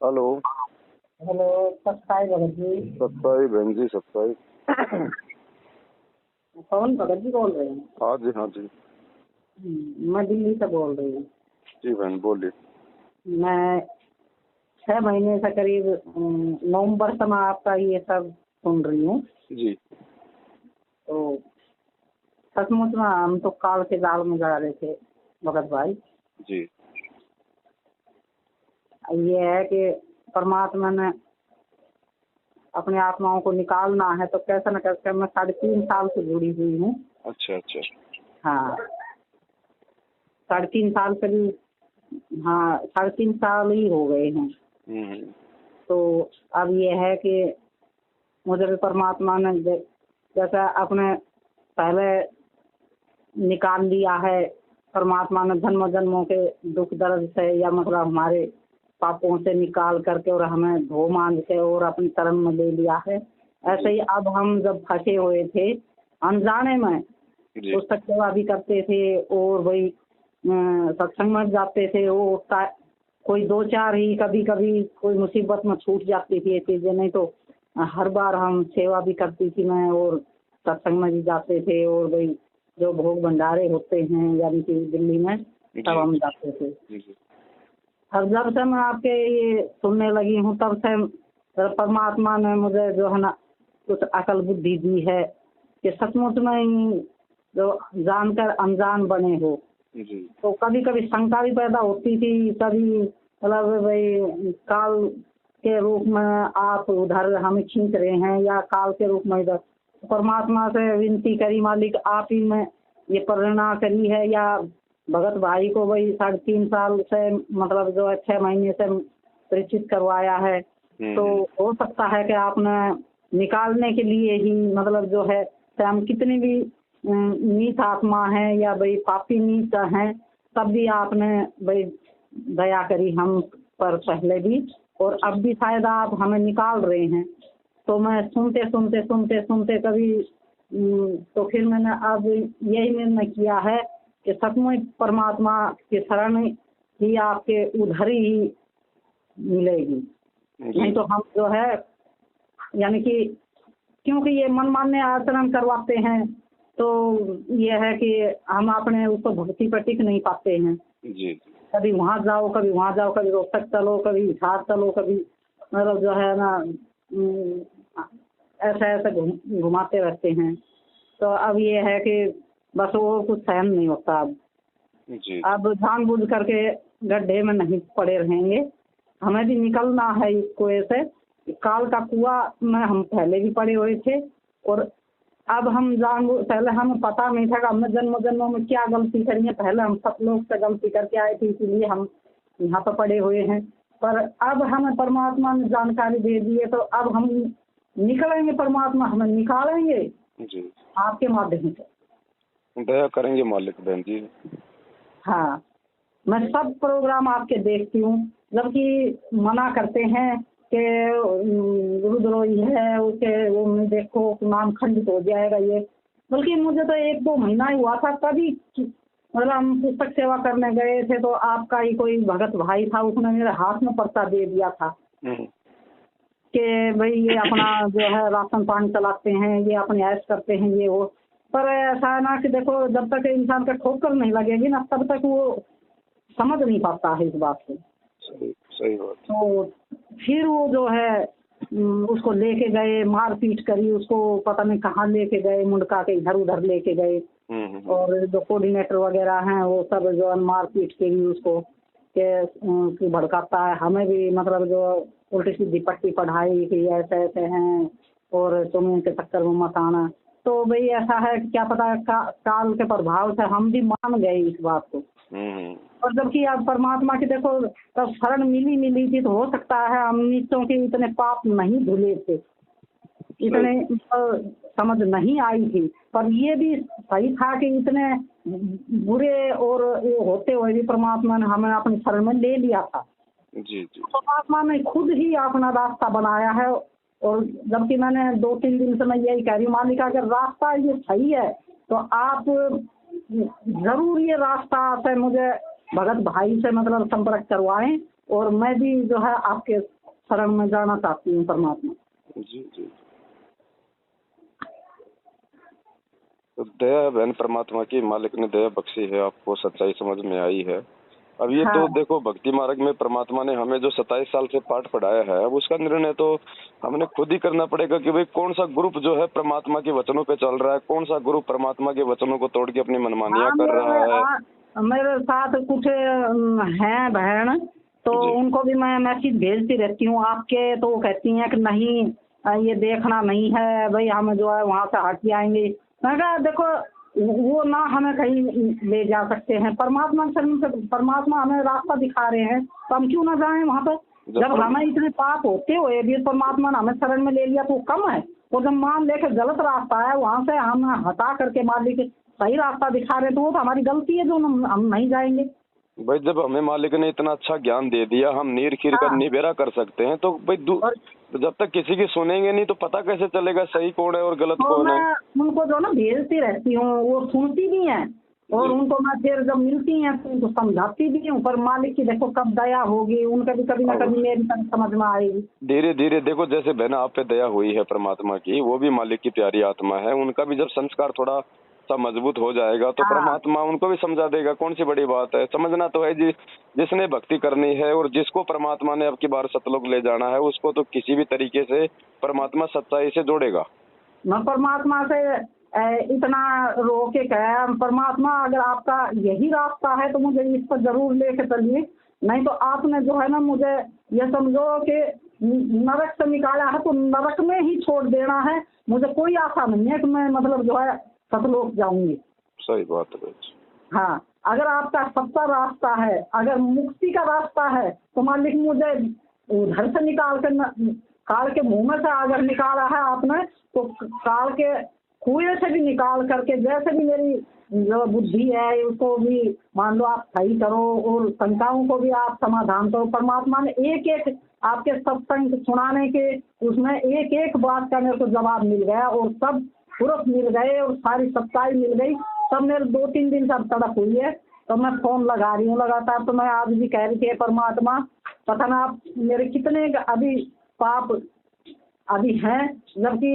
Hello. Hello, सत्ताई Bhagat ji. सत्ताई बहन जी, सत्ताई। कौन भगत जी बोल रहे हैं? हाँ जी, हाँ जी। मैं दिल्ली से बोल रही हूँ। जी बहन बोलिए। मैं 6 महीने से करीब नवंबर से मैं आपका ये सब सुन रही हूँ। जी। तो सचमुच में हम तो काल के जाल में जा रहे थे भगत भाई। जी। ये है कि परमात्मा ने अपनी आत्माओं को निकालना है तो कैसे न कैसे मैं 3.5 साल से जुड़ी हुई हूँ। अच्छा अच्छा। हाँ, 3.5 साल करीब। हाँ, 3.5 साल ही हो गए हैं। हम्म। तो अब ये है कि मुझे भी परमात्मा ने जैसा अपने पहले निकाल लिया है। परमात्मा ने जन्म जन्मों के दुख दर्द से या मतलब हमारे पापों से निकाल करके और हमें धो मान के और अपनी तरन में ले लिया है। ऐसे ही अब हम जब फंसे हुए थे अनजाने में, पुस्तक सेवा भी करते थे और वही सत्संग में जाते थे। वो कोई 2-4 ही कभी कभी कोई मुसीबत में छूट जाती थी ये चीजें, नहीं तो हर बार हम सेवा भी करती थी मैं और सत्संग में भी जाते थे और वही जो भोग भंडारे होते हैं यानी कि दिल्ली में तब हम जाते थे। अब जब से मैं आपके ये सुनने लगी हूँ तब से परमात्मा ने मुझे जो है ना कुछ अकल बुद्धि दी है कि सचमुच में ही जो जानकर अनजान बने हो। तो कभी कभी शंका भी पैदा होती थी, कभी मतलब भाई काल के रूप में आप उधर हमें खींच रहे हैं या काल के रूप में इधर। परमात्मा से विनती करी, मालिक आप ही में ये प्रेरणा करी है या भगत भाई को वही 3.5 साल से मतलब जो है 6 महीने से परिचित करवाया है। तो हो सकता है कि आपने निकालने के लिए ही मतलब जो है हम कितनी भी नीच आत्मा है या भाई पापी नीच हैं तब भी आपने भाई दया करी हम पर पहले भी और अब भी शायद आप हमें निकाल रहे हैं। तो मैं सुनते कभी तो फिर मैंने अब यही निर्णय किया है कि सचमुच परमात्मा की शरण ही आपके उधर ही मिलेगी। नहीं तो हम जो है यानी कि क्योंकि ये मनमान्य आचरण करवाते हैं तो ये है कि हम अपने उसको भक्ति पर टिक नहीं पाते हैं। जी। कभी वहाँ जाओ, कभी वहाँ जाओ, कभी रोहतक चलो, कभी हिसार चलो, कभी मतलब जो है ना ऐसे घुमाते रहते हैं। तो अब ये है कि बस वो कुछ सहन नहीं होता। अब जानबूझ करके गड्ढे में नहीं पड़े रहेंगे, हमें भी निकलना है इस कुएं से। काल का कुआं में हम पहले भी पड़े हुए थे और अब हम पहले हमें पता नहीं था कि हमने जन्मों में क्या गलती करी है। पहले हम सब लोग से गलती करके आए थे, इसीलिए हम यहाँ पर पड़े हुए हैं। पर अब हमें परमात्मा ने जानकारी दे दी है तो अब हम निकलेंगे, परमात्मा हमें निकालेंगे जी आपके माध्यम से। दया करेंगे मालिक बहन जी। हाँ, मैं सब प्रोग्राम आपके देखती हूँ, जबकि मना करते हैं कि रुद्रोही है उसे वो देखो नाम खंडित हो जाएगा ये। बल्कि मुझे तो 1-2 महीना ही हुआ था तभी मतलब हम पुस्तक सेवा करने गए थे तो आपका ही कोई भगत भाई था, उसने मेरे हाथ में पर्चा दे दिया था कि भाई ये अपना जो है राशन पानी चलाते हैं, ये अपने ऐश करते हैं ये वो। पर ऐसा है ना कि देखो जब तक इंसान का ठोकर नहीं लगेगी ना तब तक वो समझ नहीं पाता है इस बात को। सही बात। तो फिर वो जो है उसको लेके गए, मारपीट करी उसको, पता नहीं कहाँ लेके गए, मुंडका के इधर उधर लेके गए। और जो कोऑर्डिनेटर वगैरह हैं वो सब जो मारपीट के भी उसको कि भड़काता है। हमें भी मतलब जो उल्टी सीधी पट्टी पढ़ाई कि ऐसे ऐसे हैं और तुम इनके चक्कर में मत आना। तो भाई ऐसा है कि क्या पता काल के प्रभाव से हम भी मान गए इस बात को। और जबकि आप परमात्मा की देखो तब शरण मिली थी तो हो सकता है हम नीचों के इतने पाप नहीं धुले थे, इतने समझ नहीं आई थी। पर ये भी सही था कि इतने बुरे और होते हुए भी परमात्मा ने हमें अपनी शरण में ले लिया था। जी। परमात्मा ने खुद ही अपना रास्ता बनाया है। और जबकि मैंने 2-3 दिन से मैं यही कह रही हूँ मालिक अगर रास्ता ये सही है तो आप जरूर ये रास्ता से मुझे भगत भाई से मतलब संपर्क करवाएं और मैं भी जो है आपके शरण में जाना चाहती हूँ परमात्मा। जी जी। तो दया बहन परमात्मा की, मालिक ने दया बख्शी है, आपको सच्चाई समझ में आई है। अब ये तो हाँ देखो, भक्ति मार्ग में परमात्मा ने हमें जो 27 साल से पाठ पढ़ाया है, अब उसका निर्णय तो हमने खुद ही करना पड़ेगा कि भाई कौन सा ग्रुप जो है परमात्मा के वचनों पे चल रहा है, कौन सा ग्रुप परमात्मा के वचनों को तोड़ के अपनी मनमानियां हाँ, कर रहा है। मेरे साथ कुछ हैं बहन, तो जी उनको भी मैं मैसेज भेजती रहती हूँ आपके, तो वो कहती हैं कि नहीं ये देखना नहीं है भाई, हम जो है वहाँ से हट जाएंगे। मैं कहा देखो वो ना हमें कहीं ले जा सकते हैं, परमात्मा शरण से परमात्मा हमें रास्ता दिखा रहे हैं, तो हम क्यों ना जाएं वहाँ पर। जब हमें इतने पाप होते हुए भी परमात्मा ने हमें शरण में ले लिया तो कम है। और जब मान लेके गलत रास्ता है वहाँ से हम हटा करके मालिक सही रास्ता दिखा रहे हैं, तो वो तो हमारी गलती है जो हम नहीं जाएंगे। भाई जब हमें मालिक ने इतना अच्छा ज्ञान दे दिया, हम नीर खीर कर हाँ, निबेरा कर सकते हैं, तो भाई और जब तक किसी की सुनेंगे नहीं तो पता कैसे चलेगा सही कौन है और गलत तो कौन है। मैं उनको जो ना भेजती रहती हूँ, वो सुनती भी हैं और जी। उनको मैं फिर जब मिलती हैं तो उनको समझाती भी हूँ, पर मालिक की देखो कब दया होगी, उनका भी कभी ना अब कभी मेरी तरफ समझ में आएगी। धीरे धीरे देखो, जैसे बहना आप पे दया हुई है परमात्मा की, वो भी मालिक की प्यारी आत्मा है, उनका भी जब संस्कार थोड़ा सा मजबूत हो जाएगा तो हाँ परमात्मा उनको भी समझा देगा। कौन सी बड़ी बात है, समझना तो है जी। जिसने भक्ति करनी है और जिसको परमात्मा ने अब की बार सतलोक ले जाना है, उसको तो किसी भी तरीके से परमात्मा सच्चाई से जोड़ेगा। मैं परमात्मा से इतना रो के कहा, परमात्मा अगर आपका यही रास्ता है तो मुझे इस पर जरूर लेके चलिए, नहीं तो आपने जो है ना मुझे ये समझो कि नरक से निकाला है तो नरक में ही छोड़ देना है। मुझे कोई आशा नहीं है कि मैं मतलब जो है सतलोक जाऊंगी। सही बात है भाई। हाँ, अगर आपका सच्चा रास्ता है, अगर मुक्ति का रास्ता है तो मालिक मुझे उधर से निकाल के काल के मुंह में से अगर निकाला है आपने तो काल के कुएं से भी निकाल करके, जैसे भी मेरी जो बुद्धि है उसको भी मान लो आप सही करो और शंकाओं को भी आप समाधान करो। परमात्मा ने एक एक आपके सत्संग सुनाने के उसमें एक एक बात का मेरे को जवाब मिल गया और सब पुरुष मिल गए और सारी सच्चाई मिल गई। तब मेरे 2-3 दिन से अब तड़प हुई है, तो मैं फोन लगा रही हूँ लगातार। तो मैं आज भी कह रही थी परमात्मा पता ना आप मेरे कितने अभी पाप अभी हैं, जबकि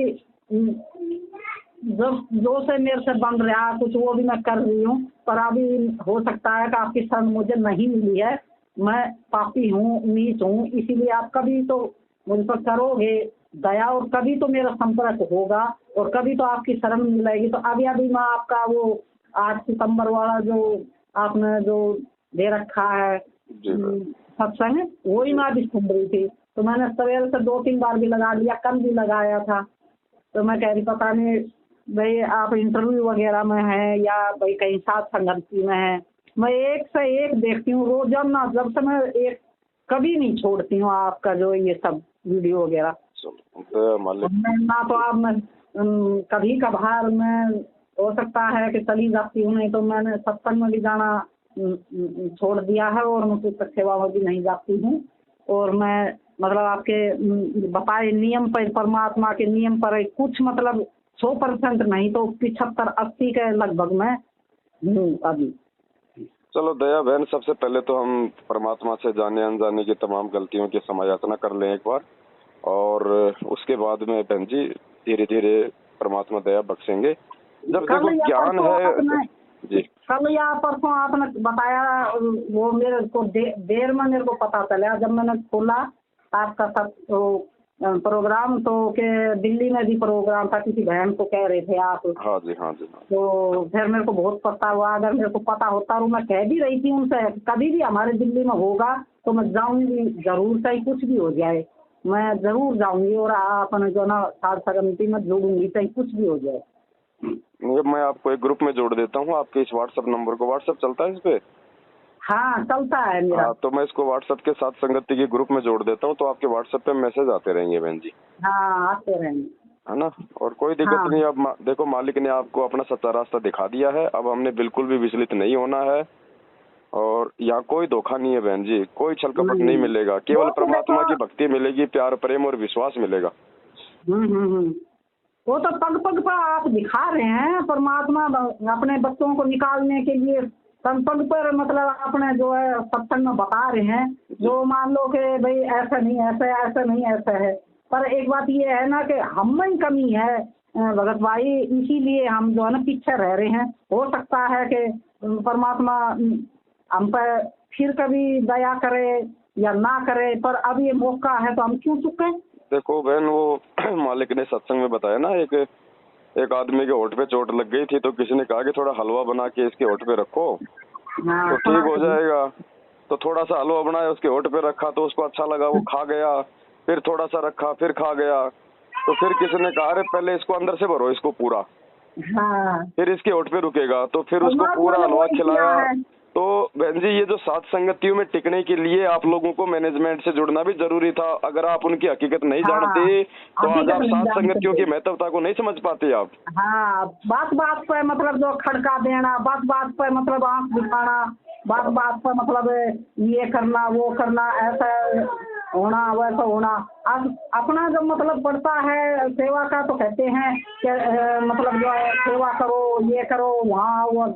जब जो से मेरे से बन रहा है कुछ वो भी मैं कर रही हूँ, पर अभी हो सकता है कि आपकी शरण मुझे नहीं मिली है। मैं पापी हूँ, नीच हूँ, इसीलिए आप कभी तो मुझ पर करोगे दया और कभी तो मेरा संपर्क होगा और कभी तो आपकी शरण मिलेगी। तो अभी अभी मैं आपका वो 8 सितंबर वाला जो आपने जो दे रखा है सत्संग, वही मैं अभी सुन रही थी। तो मैंने सवेरे से 2-3 बार भी लगा लिया, कल भी लगाया था। तो मैं कह रही पता नहीं भाई आप इंटरव्यू वगैरह में है या भाई कहीं साथ संगति में है। मैं एक से एक देखती हूँ रोजाना, जब से मैं एक कभी नहीं छोड़ती हूँ आपका जो ये सब वीडियो वगैरह। ना तो आप मैं कभी कभार मैं हो सकता है कि चली जाती हूँ, नहीं तो मैंने सत्संग में भी जाना छोड़ दिया है और मैं पुस्तक सेवा में भी नहीं जाती हूँ। और मैं मतलब आपके बताए नियम पर, परमात्मा के नियम पर कुछ मतलब 100% नहीं तो 75-80 के लगभग मैं हूँ अभी। चलो दया बहन, सबसे पहले तो हम परमात्मा से जाने अनजाने की तमाम गलतियों की समायाचना कर लें एक बार, और उसके बाद में बहन जी धीरे धीरे परमात्मा दया बख्शेंगे। जब देखो ज्ञान है जी। कल या परसों आपने बताया, वो मेरे को देर में मेरे को पता चला जब मैंने खोला आपका सब प्रोग्राम, तो के दिल्ली में भी प्रोग्राम था, किसी बहन को कह रहे थे आप। हाँ जी हाँ जी। तो फिर मेरे को बहुत पता हुआ, अगर मेरे को पता होता और मैं कह भी रही थी उनसे कभी भी हमारे दिल्ली में होगा तो मैं जाऊंगी जरूर, चाहे कुछ भी हो जाए मैं जरूर जाऊंगी और अपने जो ना साध संगति में जोड़ूंगी, चाहे कुछ भी हो जाए। मैं आपको एक ग्रुप में जोड़ देता हूँ, आपके इस व्हाट्सएप नंबर को, व्हाट्सएप चलता है इस पे? हाँ चलता है मेरा। हाँ, तो मैं इसको व्हाट्सएप के साथ संगति के ग्रुप में जोड़ देता हूँ, तो आपके व्हाट्सएप पे मैसेज आते रहेंगे बहन जी। हाँ आते रहेंगे, है ना। और कोई दिक्कत हाँ। नहीं। अब देखो मालिक ने आपको अपना सच्चा रास्ता दिखा दिया है, अब हमने बिल्कुल भी विचलित नहीं होना है और यहाँ कोई धोखा नहीं है बहन जी, कोई छल कपट नहीं मिलेगा, केवल परमात्मा की भक्ति मिलेगी, प्यार प्रेम और विश्वास मिलेगा। वो तो पग पग पर आप दिखा रहे हैं, परमात्मा अपने बच्चों को निकालने के लिए संसद पर मतलब अपने जो है सत्संग में बता रहे हैं, जो मान लो कि भाई ऐसा नहीं ऐसा है, ऐसा नहीं ऐसा है, पर एक बात ये है ना कि हम में ही कमी है भगत भाई, इसीलिए हम जो है ना पीछे रह रहे हैं। हो सकता है कि परमात्मा हम पर फिर कभी दया करे या ना करे, पर अब ये मौका है तो हम क्यों चुके। देखो बहन, वो मालिक ने सत्संग में बताया ना, एक आदमी के होठ पे चोट लग गई थी, तो किसी ने कहा कि थोड़ा हलवा बना के इसके होठ पे रखो तो ठीक हो जाएगा। तो थोड़ा सा हलवा बनाया, उसके होठ पे रखा तो उसको अच्छा लगा, वो खा गया। फिर थोड़ा सा रखा, फिर खा गया। तो फिर किसी ने कहा अरे पहले इसको अंदर से भरो इसको पूरा, फिर इसके होठ पे रुकेगा। तो फिर उसको पूरा हलवा खिलाया। तो बहन जी, ये जो सात संगतियों में टिकने के लिए आप लोगों को मैनेजमेंट से जुड़ना भी जरूरी था। अगर आप उनकी हकीकत नहीं जानते तो आज आप सात संगतियों की महत्वता को नहीं समझ पाते आप। हाँ, बात बात पर मतलब जो खड़का देना, बात बात पर मतलब आंख दिखाना, बात बात पर मतलब ये करना वो करना, ऐसा होना वैसा होना। अब अपना जब मतलब बढ़ता है सेवा का तो कहते हैं कि मतलब जो है सेवा करो, ये करो, वहाँ वो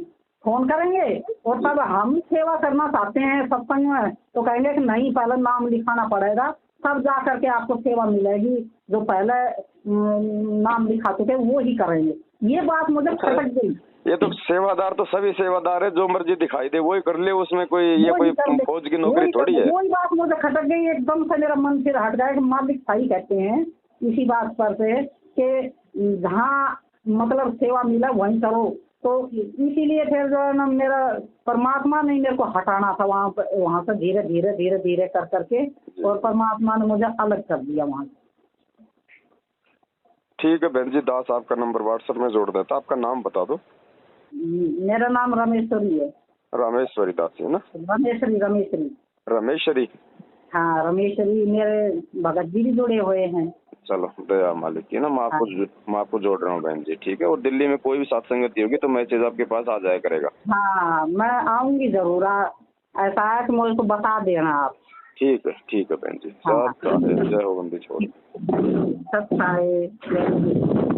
फोन करेंगे। और तब हम सेवा करना चाहते हैं सत्संग में तो कहेंगे कि नहीं, पहले नाम लिखाना पड़ेगा, तब जा करके आपको सेवा मिलेगी। जो पहले नाम लिखाते थे वो ही करेंगे। ये बात मुझे खटक गई। ये तो सेवादार तो सभी सेवादार है, जो मर्जी दिखाई दे वही कर ले, उसमें कोई ये कोई फौज की नौकरी थोड़ी है। वही बात मुझे खटक गई एकदम से, मेरा मन फिर हट गया कि मालिक सही कहते हैं इसी बात पर से कि जहाँ मतलब सेवा मिला वहीं करो। तो इसीलिए फिर जो है ना, मेरा परमात्मा ने मेरे को हटाना था वहाँ से धीरे धीरे धीरे धीरे कर करके, और परमात्मा ने मुझे अलग कर दिया वहाँ से। ठीक है बहन जी, दास आपका नंबर व्हाट्सएप में जोड़ देता। आपका नाम बता दो। मेरा नाम रमेश्वरी है। रामेश्वरी दास है ना? रमेश्वरी। रमेश्वरी। हाँ, रमेश्वरी। मेरे भगत जी भी जुड़े हुए हैं। चलो, दया मालिक की ना, मैं आपको जोड़ रहा हूँ बहन जी, ठीक है? और दिल्ली में कोई भी सत्संगति होगी तो मैसेज आपके पास आ जाया करेगा। हाँ, मैं आऊंगी जरूर। ऐसा है कि मुझे को बता देना आप। ठीक है बहन जी। हाँ। जय हो बंदी छोड़। सत्य है।